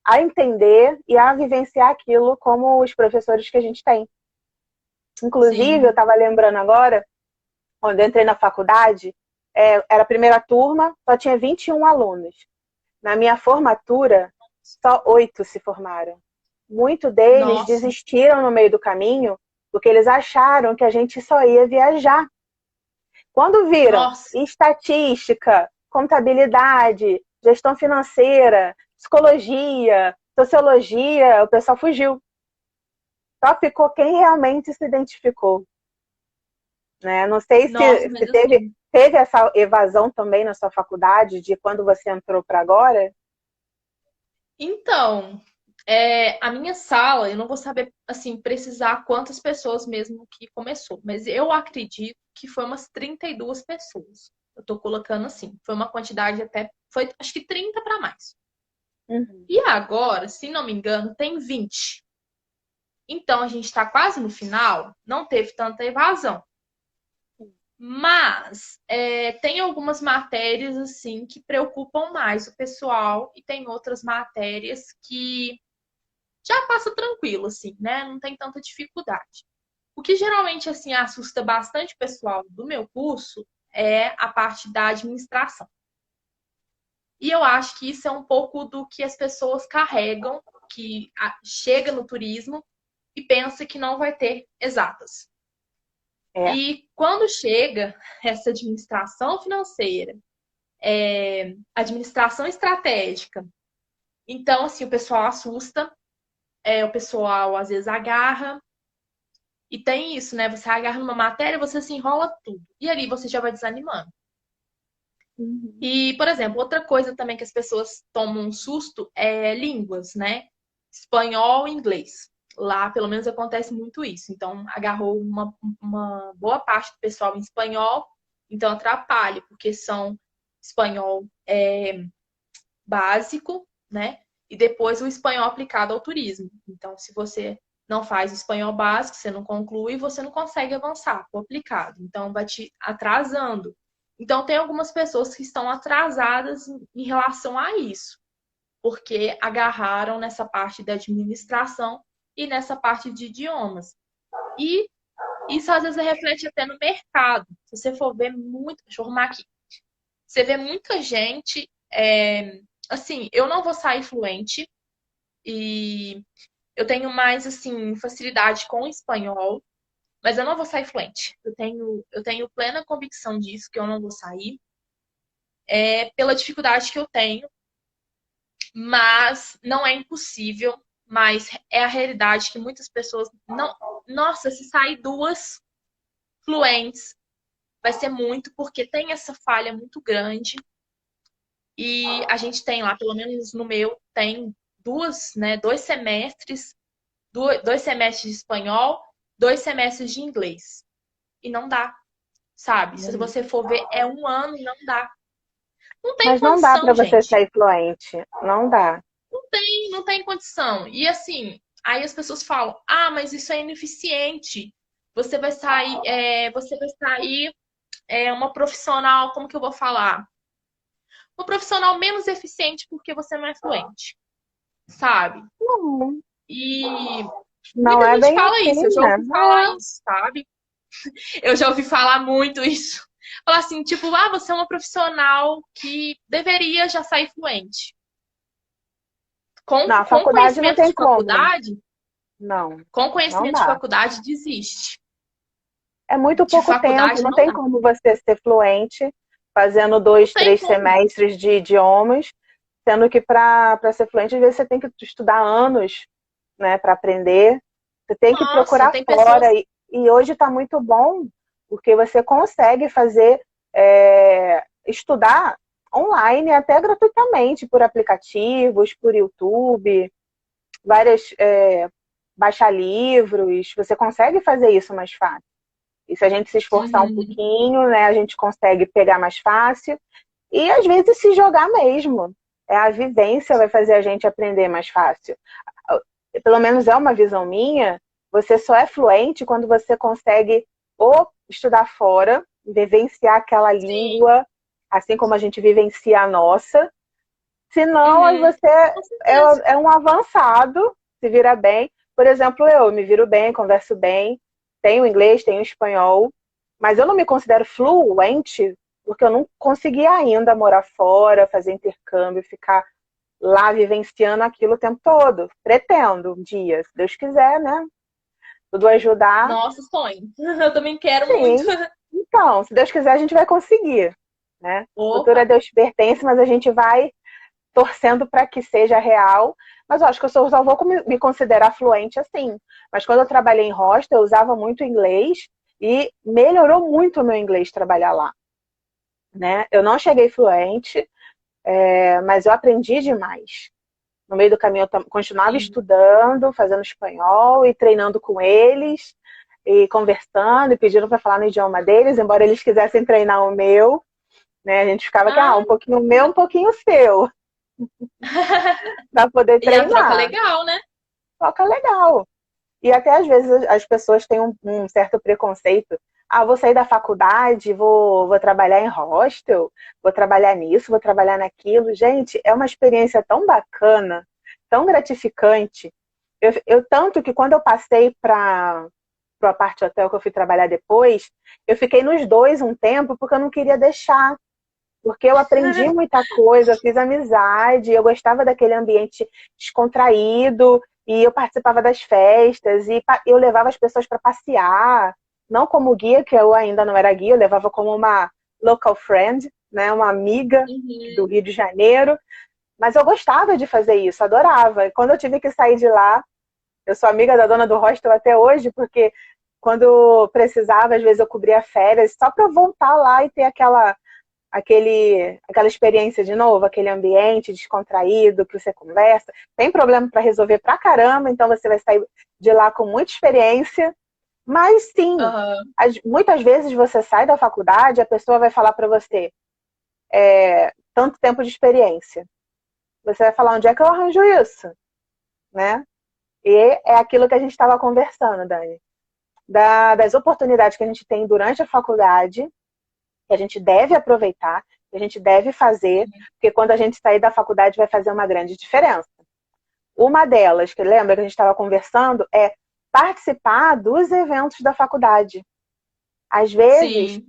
a entender e a vivenciar aquilo como os professores que a gente tem. Inclusive, eu Sim. estava lembrando agora, quando eu entrei na faculdade, era a primeira turma, só tinha 21 alunos. Na minha formatura, só 8 se formaram. Muitos deles Nossa, desistiram no meio do caminho porque eles acharam que a gente só ia viajar. Quando viram nossa. estatística, contabilidade, gestão financeira, psicologia, sociologia, o pessoal fugiu. Só ficou quem realmente se identificou. Né? Não sei Nossa, se mas assim, teve essa evasão também na sua faculdade, de quando você entrou para agora. então, a minha sala, eu não vou saber, assim, precisar quantas pessoas mesmo que começou, mas eu acredito que foi umas 32 pessoas. Eu tô colocando assim, foi uma quantidade até, foi acho que 30 para mais. Uhum. E agora, se não me engano, tem 20. Então, a gente está quase no final, não teve tanta evasão. Mas tem algumas matérias assim que preocupam mais o pessoal e tem outras matérias que já passa tranquilo, assim, né? Não tem tanta dificuldade. O que geralmente assim assusta bastante o pessoal do meu curso é a parte da administração. E eu acho que isso é um pouco do que as pessoas carregam, que chega no turismo e pensa que não vai ter exatas. É, E quando chega essa administração financeira, administração estratégica, então assim o pessoal assusta, o pessoal às vezes agarra. E tem isso, né? Você agarra numa matéria, você se enrola tudo. E ali você já vai desanimando. uhum. E, por exemplo, outra coisa também que as pessoas tomam um susto é línguas, né? Espanhol e inglês. Lá, pelo menos, acontece muito isso. Então, agarrou uma boa parte do pessoal em espanhol, então atrapalha, porque são espanhol básico, né? E depois o espanhol aplicado ao turismo. Então, se você não faz o espanhol básico, você não conclui, você não consegue avançar com o aplicado. Então, vai te atrasando. Então, tem algumas pessoas que estão atrasadas em relação a isso, porque agarraram nessa parte da administração e nessa parte de idiomas. E isso às vezes reflete até no mercado. Se você for ver muito, deixa eu arrumar aqui. Você vê muita gente, assim, eu não vou sair fluente e eu tenho mais assim facilidade com o espanhol, mas eu não vou sair fluente. Eu tenho plena convicção disso que eu não vou sair, pela dificuldade que eu tenho, mas não é impossível, mas é a realidade que muitas pessoas não, nossa, se sair duas fluentes vai ser muito porque tem essa falha muito grande. E a gente tem lá, pelo menos no meu, tem dois semestres, dois semestres de espanhol, 2 semestres de inglês. E não dá, sabe? Se Uhum. você for ver, é um ano e não dá. Não tem Mas não dá para condição, você gente. sair fluente. Não dá. Não tem condição. E assim, aí as pessoas falam, ah, mas isso é ineficiente. Você vai sair uma profissional, como que eu vou falar? Uma profissional menos eficiente porque você não é fluente, sabe? Não, E não muita é gente bem fala isso, assim, eu já né? ouvi falar isso, sabe? Eu já ouvi falar muito isso. Falar assim, tipo, você é uma profissional que deveria já sair fluente. Com, Não, a com faculdade não conhecimento tem de como. faculdade, Não, com não conhecimento de dá. faculdade, desiste. É muito De pouco tempo, faculdade não não tem dá. como você ser fluente fazendo Não dois, tem três como. semestres de idiomas, sendo que para ser fluente, às vezes você tem que estudar anos, né, para aprender. Você tem que Nossa, procurar tem pessoas. fora. E hoje está muito bom, porque você consegue fazer, estudar online, até gratuitamente, por aplicativos, por YouTube, várias, baixar livros. Você consegue fazer isso mais fácil. E se a gente se esforçar um Uhum. pouquinho, né, a gente consegue pegar mais fácil E às vezes se jogar mesmo. É a vivência vai fazer a gente aprender mais fácil. Pelo menos é uma visão minha, você só é fluente quando você consegue ou estudar fora, vivenciar aquela Sim. língua, assim como a gente vivencia a nossa. Senão, aí Uhum. você Com certeza. é um avançado, se vira bem. Por exemplo, eu me viro bem, converso bem, tenho inglês, tenho espanhol, mas eu não me considero fluente porque eu não consegui ainda morar fora, fazer intercâmbio, ficar lá vivenciando aquilo o tempo todo. Pretendo um dia, se Deus quiser, né? Tudo ajudar. Nossa, sonho. Eu também quero muito. Sim. Então, se Deus quiser, a gente vai conseguir, né? O futuro a Opa! Deus pertence, mas a gente vai torcendo para que seja real. Mas eu acho que eu só vou me considerar fluente assim. Mas quando eu trabalhei em hostel, eu usava muito inglês e melhorou muito o meu inglês trabalhar lá. Né? Eu não cheguei fluente, mas eu aprendi demais. No meio do caminho eu continuava Sim. estudando, fazendo espanhol e treinando com eles, e conversando, e pedindo para falar no idioma deles, embora eles quisessem treinar o meu. Né? A gente ficava aqui, Ah, um pouquinho meu, um pouquinho seu, para poder e a troca é treinar. legal, né? Toca legal. E até às vezes as pessoas têm um certo preconceito. Ah, vou sair da faculdade, vou trabalhar em hostel, vou trabalhar nisso, vou trabalhar naquilo. Gente, é uma experiência tão bacana, tão gratificante. Tanto que quando eu passei para a parte hotel que eu fui trabalhar depois, eu fiquei nos dois um tempo porque eu não queria deixar. Porque eu aprendi muita coisa, eu fiz amizade, eu gostava daquele ambiente descontraído, e eu participava das festas, e eu levava as pessoas para passear, não como guia, que eu ainda não era guia, eu levava como uma local friend, né, uma amiga do Uhum. Rio de Janeiro, mas eu gostava de fazer isso, adorava. E quando eu tive que sair de lá, eu sou amiga da dona do hostel até hoje, porque quando precisava, às vezes eu cobria férias, só para voltar lá e ter aquela experiência de novo, aquele ambiente descontraído que você conversa. Tem problema para resolver pra caramba, então você vai sair de lá com muita experiência. Mas sim, Aham. muitas vezes você sai da faculdade, a pessoa vai falar para você tanto tempo de experiência. Você vai falar onde é que eu arranjo isso, né? E é aquilo que a gente estava conversando, Dani, das oportunidades que a gente tem durante a faculdade, que a gente deve aproveitar, que a gente deve fazer, porque quando a gente sair da faculdade vai fazer uma grande diferença. Uma delas, que lembra que a gente estava conversando, é participar dos eventos da faculdade. Às vezes, Sim.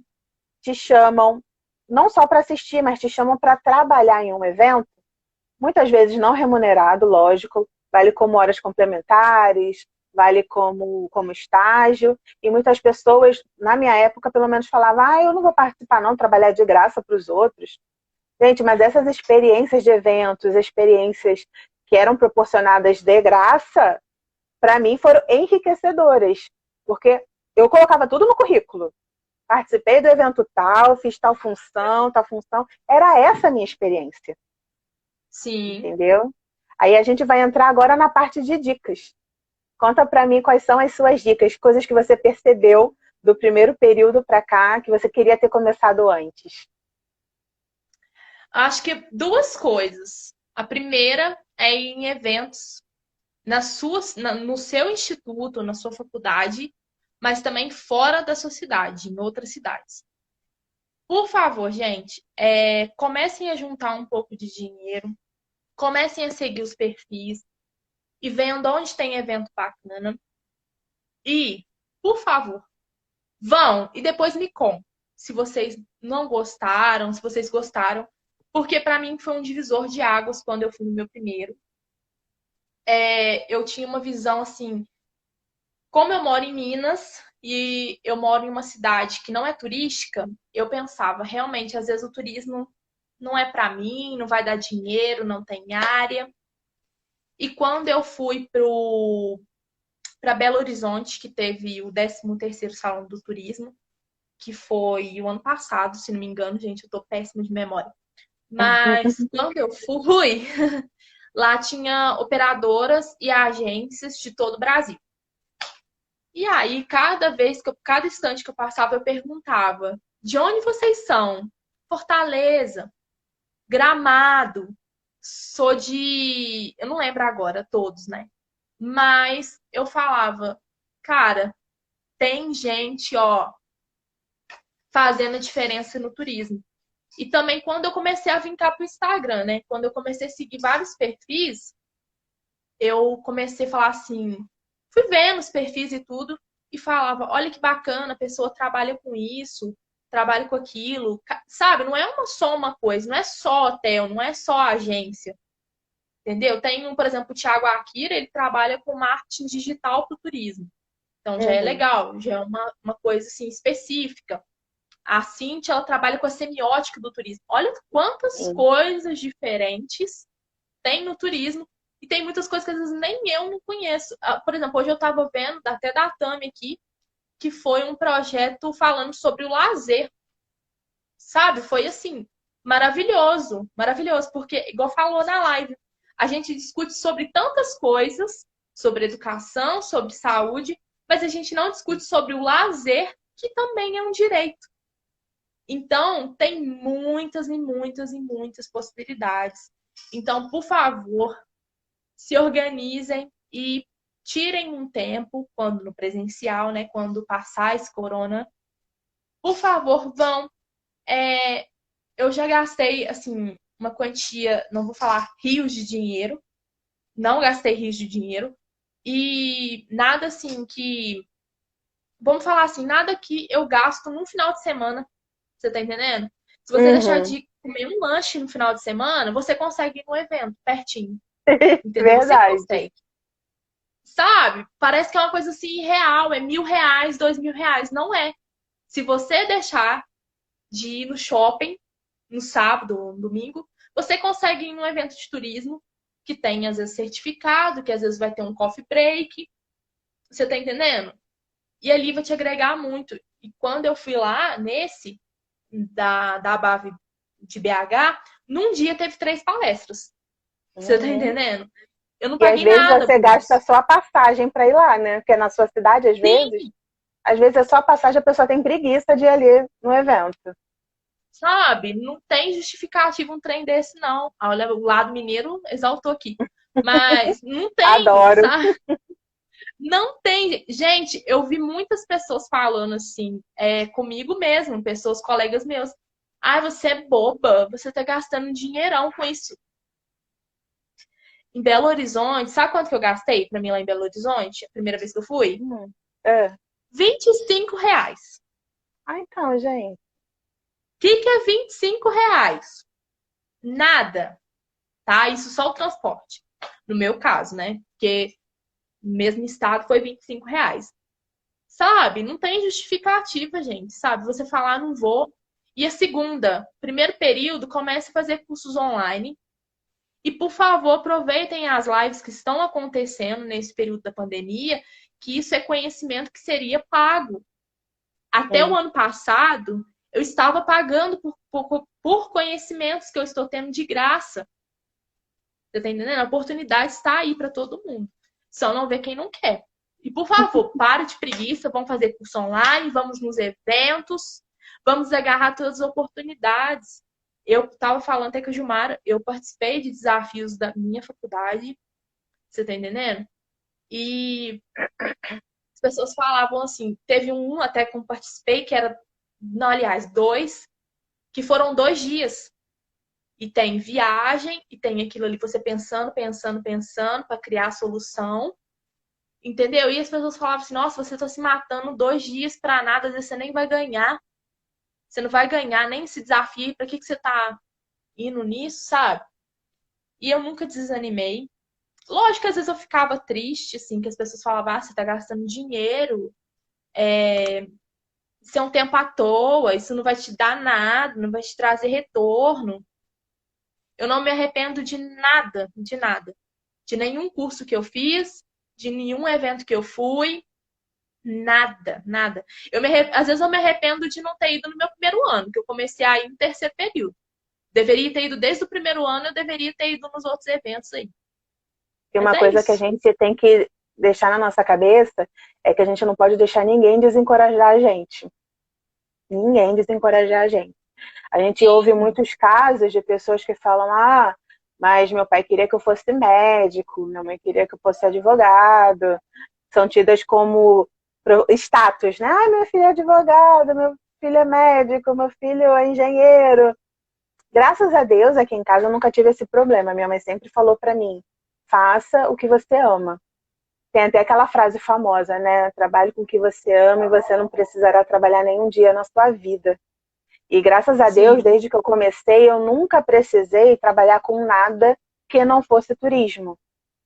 te chamam não só para assistir, mas te chamam para trabalhar em um evento, muitas vezes não remunerado, lógico, vale como horas complementares, vale como estágio, e muitas pessoas, na minha época, pelo menos falavam, eu não vou participar não, trabalhar de graça para os outros. Gente, mas essas experiências de eventos, experiências que eram proporcionadas de graça, para mim foram enriquecedoras, porque eu colocava tudo no currículo. Participei do evento tal, fiz tal função. Era essa a minha experiência, Sim. entendeu? Aí a gente vai entrar agora na parte de dicas. Conta para mim quais são as suas dicas, coisas que você percebeu do primeiro período para cá que você queria ter começado antes. Acho que duas coisas. A primeira é em eventos no seu instituto, na sua faculdade, mas também fora da sua cidade, em outras cidades. Por favor, gente, comecem a juntar um pouco de dinheiro, comecem a seguir os perfis e vendo onde tem evento bacana. E, por favor, vão e depois me contam se vocês não gostaram, se vocês gostaram, porque para mim foi um divisor de águas quando eu fui no meu primeiro. Eu tinha uma visão assim, como eu moro em Minas e eu moro em uma cidade que não é turística, eu pensava, realmente, às vezes o turismo não é para mim, não vai dar dinheiro, não tem área. E quando eu fui para Belo Horizonte, que teve o 13º Salão do Turismo, que foi o ano passado, se não me engano, gente, eu tô péssima de memória. Mas quando eu fui, lá tinha operadoras e agências de todo o Brasil. E aí, cada instante que eu passava, eu perguntava: de onde vocês são? Fortaleza. Gramado, sou de... Eu não lembro agora todos, né? Mas eu falava, cara, tem gente, ó, fazendo a diferença no turismo. E também quando eu comecei a vir cá pro Instagram, né? Quando eu comecei a seguir vários perfis, eu comecei a falar assim, fui vendo os perfis e tudo, e falava, olha que bacana, a pessoa trabalha com isso, trabalha com aquilo, sabe? Não é só uma coisa, não é só hotel, não é só agência, entendeu? Tem, por exemplo, o Thiago Akira, ele trabalha com marketing digital para o turismo. Então já é Uhum. legal, já é uma coisa assim específica. A Cintia, ela trabalha com a semiótica do turismo. Olha quantas Sim. coisas diferentes tem no turismo e tem muitas coisas que às vezes nem eu não conheço. Por exemplo, hoje eu estava vendo, até da Tami aqui, que foi um projeto falando sobre o lazer, sabe? Foi assim, maravilhoso, maravilhoso, porque, igual falou na live, a gente discute sobre tantas coisas, sobre educação, sobre saúde, mas a gente não discute sobre o lazer, que também é um direito. Então, tem muitas e muitas e muitas possibilidades. Então, por favor, se organizem e tirem um tempo, quando no presencial, né? Quando passar esse corona, por favor, vão. É, eu já gastei, assim, uma quantia, não vou falar rios de dinheiro, não gastei rios de dinheiro, e nada assim que, vamos falar assim, nada que eu gasto num final de semana, você tá entendendo? Se você deixar Uhum. de comer um lanche no final de semana, você consegue ir no evento, pertinho, entendeu? Você Verdade. consegue. Sabe? Parece que é uma coisa assim irreal, é R$ 1.000, R$ 2.000. Não é. Se você deixar de ir no shopping no sábado ou no domingo, você consegue ir num evento de turismo que tem, às vezes, certificado, que às vezes vai ter um coffee break. Você tá entendendo? E ali vai te agregar muito. E quando eu fui lá, nesse, da ABAV de BH, num dia teve 3 palestras. Você tá Uhum. entendendo? Eu não E às paguei vezes nada você por gasta isso. só a passagem para ir lá, né? Porque na sua cidade, Sim, às vezes é só a passagem, a pessoa tem preguiça de ir ali no evento. sabe? Não tem justificativa um trem desse, não. Olha, o lado mineiro exaltou aqui. Mas não tem, Adoro. sabe? Não tem. Gente, eu vi muitas pessoas falando assim, comigo mesmo, pessoas, colegas meus. Ai, você é boba, você tá gastando dinheirão com isso. Em Belo Horizonte, sabe quanto que eu gastei pra mim lá em Belo Horizonte? A primeira vez que eu fui? É. R$ 25. Ah, então, gente. O que é R$ 25? Nada, tá? Isso só o transporte. No meu caso, né? Porque no mesmo estado foi R$ 25. Sabe? Não tem justificativa, gente. Sabe? Você falar, não vou. E a segunda, primeiro período, comece a fazer cursos online. E, por favor, aproveitem as lives que estão acontecendo nesse período da pandemia, que isso é conhecimento que seria pago. Até o Sim. ano passado, eu estava pagando por conhecimentos que eu estou tendo de graça. Você tá entendendo? A oportunidade está aí para todo mundo. Só não vê quem não quer. E, por favor, pare de preguiça, vamos fazer curso online, vamos nos eventos, vamos agarrar todas as oportunidades. Eu estava falando até com a Gilmara, eu participei de desafios da minha faculdade, você tá entendendo? E as pessoas falavam assim, teve um até que eu participei, que era, não, aliás, dois, que foram 2 dias. E tem viagem, e tem aquilo ali, você pensando, pensando, pensando, para criar a solução. Entendeu? E as pessoas falavam assim: nossa, você está se matando 2 dias para nada, às vezes você nem vai ganhar. Você não vai ganhar nem esse desafio. Para que você está indo nisso, sabe? E eu nunca desanimei. Lógico que às vezes eu ficava triste, assim, que as pessoas falavam: ah, você está gastando dinheiro, isso é um tempo à toa, isso não vai te dar nada, não vai te trazer retorno. Eu não me arrependo de nada, de nada. De nenhum curso que eu fiz, de nenhum evento que eu fui, nada, nada. Às vezes eu me arrependo de não ter ido no meu primeiro ano, que eu comecei a ir no terceiro período. Deveria ter ido desde o primeiro ano, eu deveria ter ido nos outros eventos aí. E Mas uma é coisa que a isso. gente tem que deixar na nossa cabeça é que a gente não pode deixar ninguém desencorajar a gente. Ninguém desencorajar a gente. A gente ouve muitos casos de pessoas que falam, mas meu pai queria que eu fosse médico, minha mãe queria que eu fosse advogado. São tidas como status, né? Meu filho é advogado, meu filho é médico, meu filho é engenheiro. Graças a Deus, aqui em casa eu nunca tive esse problema. Minha mãe sempre falou pra mim, faça o que você ama. Tem até aquela frase famosa, né? Trabalhe com o que você ama e você não precisará trabalhar nenhum dia na sua vida. E graças a Deus, Sim, desde que eu comecei, eu nunca precisei trabalhar com nada que não fosse turismo.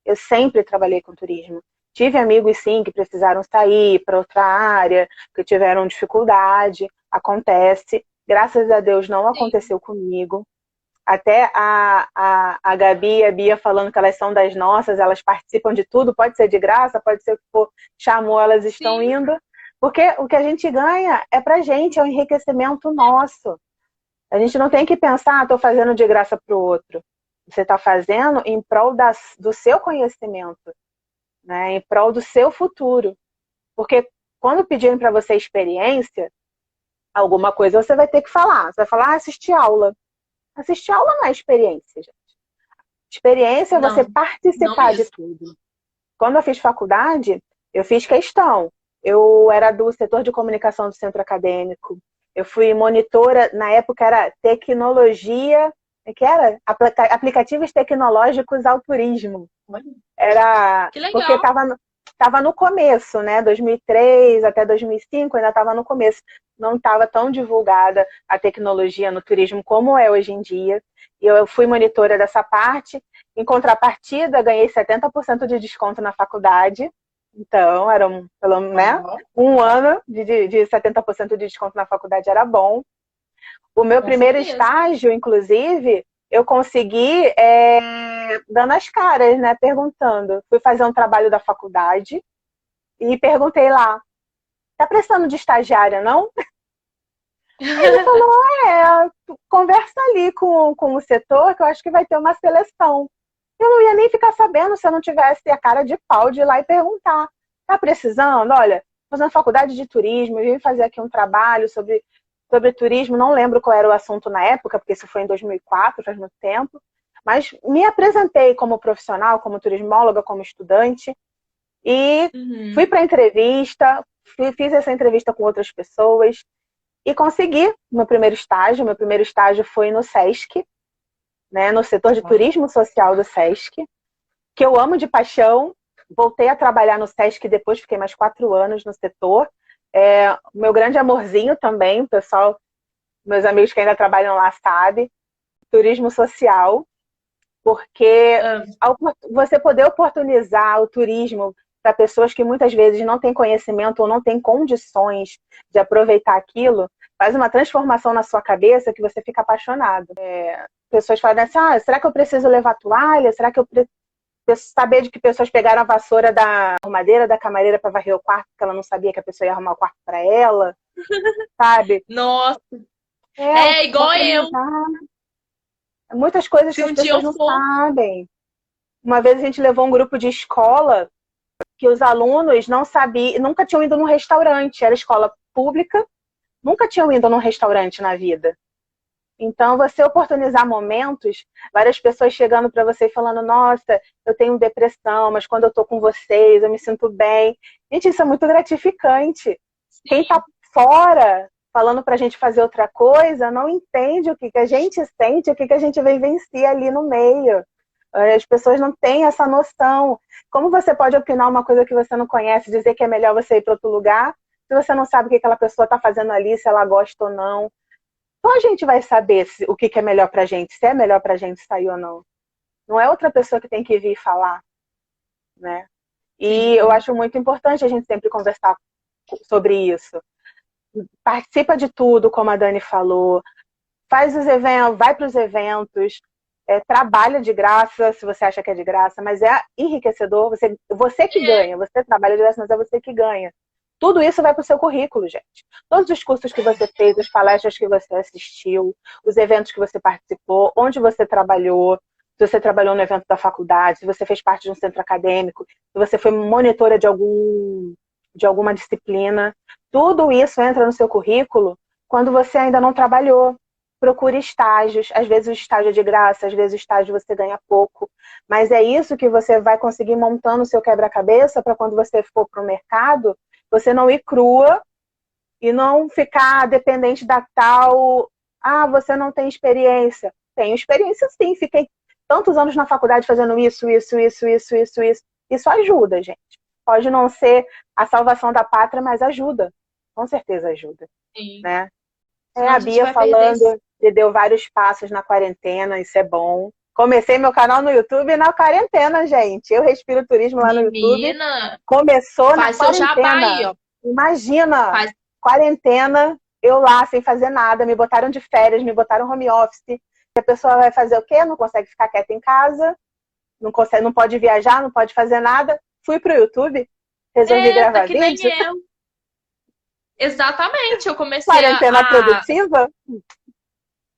Eu sempre trabalhei com turismo. Tive amigos, sim, que precisaram sair para outra área, que tiveram dificuldade. Acontece. Graças a Deus não sim, aconteceu comigo. Até a Gabi e a Bia falando que elas são das nossas, elas participam de tudo, pode ser de graça, pode ser o que for, chamou, elas estão sim, indo. Porque o que a gente ganha é pra gente, é um enriquecimento nosso. A gente não tem que pensar, estou fazendo de graça para o outro. Você está fazendo em prol do seu conhecimento, né? Em prol do seu futuro. Porque quando pedirem para você experiência, alguma coisa você vai ter que falar. Você vai falar, assistir aula. Assistir aula não é experiência, gente. Experiência é você não, não participar de mesmo. tudo. Quando eu fiz faculdade, eu fiz questão. Eu era do setor de comunicação do centro acadêmico. Eu fui monitora, na época era tecnologia, que era? Aplicativos tecnológicos ao turismo. Olha, Era que porque legal. estava no começo, né? 2003 até 2005 ainda estava no começo. Não estava tão divulgada a tecnologia no turismo como é hoje em dia. E eu fui monitora dessa parte. Em contrapartida, ganhei 70% de desconto na faculdade. Então, era né? Ó, Um ano de 70% de desconto na faculdade era bom. O meu com primeiro certeza. estágio, inclusive, eu consegui dando as caras, né? Perguntando. Fui fazer um trabalho da faculdade e perguntei lá, tá precisando de estagiária, não? Ele falou, conversa ali com o setor que eu acho que vai ter uma seleção. Eu não ia nem ficar sabendo se eu não tivesse a cara de pau de ir lá e perguntar. Tá precisando? Olha, fazendo faculdade de turismo, eu vim fazer aqui um trabalho sobre turismo, não lembro qual era o assunto na época, porque isso foi em 2004, faz muito tempo, mas me apresentei como profissional, como turismóloga, como estudante, e fui Uhum. para a entrevista, fiz essa entrevista com outras pessoas, e consegui meu primeiro estágio. Meu primeiro estágio foi no SESC, né, no setor de Olha, turismo social do SESC, que eu amo de paixão. Voltei a trabalhar no SESC depois, fiquei mais 4 anos no setor. Meu grande amorzinho também, o pessoal, meus amigos que ainda trabalham lá sabem, turismo social, porque amo. você poder oportunizar o turismo para pessoas que muitas vezes não têm conhecimento ou não têm condições de aproveitar aquilo, faz uma transformação na sua cabeça que você fica apaixonado. Pessoas falam assim, será que eu preciso levar toalha? Será que eu preciso saber de que pessoas pegaram a vassoura da arrumadeira, da camareira para varrer o quarto, porque ela não sabia que a pessoa ia arrumar o quarto para ela, sabe? Nossa, é igual eu. Oportunizar muitas coisas que Se as um dia eu pessoas não for. sabem. Uma vez a gente levou um grupo de escola que os alunos não sabiam, nunca tinham ido num restaurante, era escola pública, nunca tinham ido num restaurante na vida. Então, você oportunizar momentos, várias pessoas chegando para você e falando, nossa, eu tenho depressão, mas quando eu estou com vocês, eu me sinto bem. Gente, isso é muito gratificante. Quem está Sim, fora, falando para a gente fazer outra coisa, não entende o que a gente sente, o que a gente vivencia ali no meio. As pessoas não têm essa noção. Como você pode opinar uma coisa que você não conhece, dizer que é melhor você ir para outro lugar, se você não sabe o que aquela pessoa está fazendo ali, se ela gosta ou não? Então a gente vai saber o que é melhor pra gente, se é melhor pra gente sair ou não. Não é outra pessoa que tem que vir falar, né? E eu sim. acho muito importante a gente sempre conversar sobre isso. Participa de tudo, como a Dani falou. Faz os eventos, vai para os eventos, trabalha de graça, se você acha que é de graça, mas é enriquecedor. Você que É, ganha, você trabalha de graça, mas é você que ganha. Tudo isso vai para o seu currículo, gente. Todos os cursos que você fez, as palestras que você assistiu, os eventos que você participou, onde você trabalhou, se você trabalhou no evento da faculdade, se você fez parte de um centro acadêmico, se você foi monitora de alguma disciplina, tudo isso entra no seu currículo quando você ainda não trabalhou. procure estágios. Às vezes o estágio é de graça, às vezes o estágio você ganha pouco. Mas é isso que você vai conseguir montando o seu quebra-cabeça para quando você for para o mercado, você não ir crua e não ficar dependente da tal... Ah, você não tem experiência. Tenho experiência sim, fiquei tantos anos na faculdade fazendo isso. Isso ajuda, gente. Pode não ser a salvação da pátria, mas ajuda. Com certeza ajuda. Sim. Né? Senão A a gente Bia vai perder isso. falando, que deu vários passos na quarentena, isso é bom. Comecei meu canal no YouTube na quarentena, gente. Eu Respiro Turismo lá no YouTube. Menina, Começou na faz seu jabá aí, quarentena. ó. Imagina, Faz... quarentena, eu lá sem fazer nada, me botaram de férias, me botaram home office. E a pessoa vai fazer o quê? Não consegue ficar quieta em casa, não consegue, não pode viajar, não pode fazer nada. Fui pro YouTube, resolvi Eita, gravar que nem vídeo. eu. Exatamente, eu comecei Quarentena produtiva?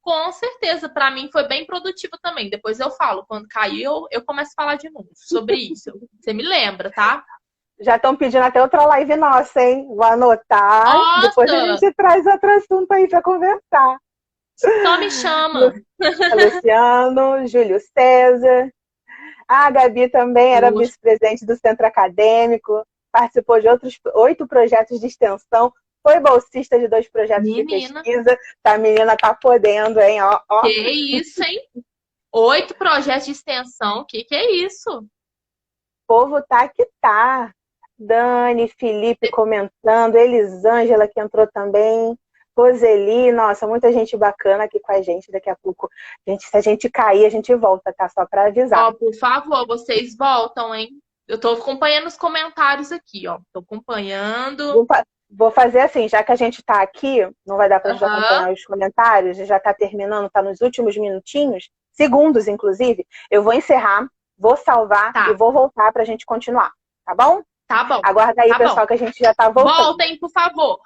Com certeza, para mim foi bem produtivo também. Depois eu falo, quando cair, eu começo a falar de novo sobre isso. Você me lembra, tá? Já estão pedindo até outra live nossa, hein? Vou anotar. Depois a Nossa, gente traz outro assunto aí para conversar. só me chama. Luciano, Júlio César. A Gabi também era Poxa, vice-presidente do Centro Acadêmico, participou de outros 8 projetos de extensão, foi bolsista de 2 projetos de menina, pesquisa. A menina tá podendo, hein? Ó, ó. que isso, hein? 8 projetos de extensão, que é isso? O povo tá que tá. Dani, Felipe comentando, Elisângela que entrou também, Roseli, nossa, muita gente bacana aqui com a gente. Daqui a pouco, gente, se a gente cair, a gente volta, tá? Só para avisar. Ó, por favor, vocês voltam, hein? Eu tô acompanhando os comentários aqui, ó. Tô acompanhando. Vou fazer assim, já que a gente tá aqui, não vai dar pra gente Aham. acompanhar os comentários, já tá terminando, tá nos últimos minutinhos, segundos inclusive, eu vou encerrar, vou salvar e Tá, vou voltar pra gente continuar, tá bom? tá bom. Aguarda aí, Tá bom. pessoal, que a gente já tá voltando. Voltem, por favor.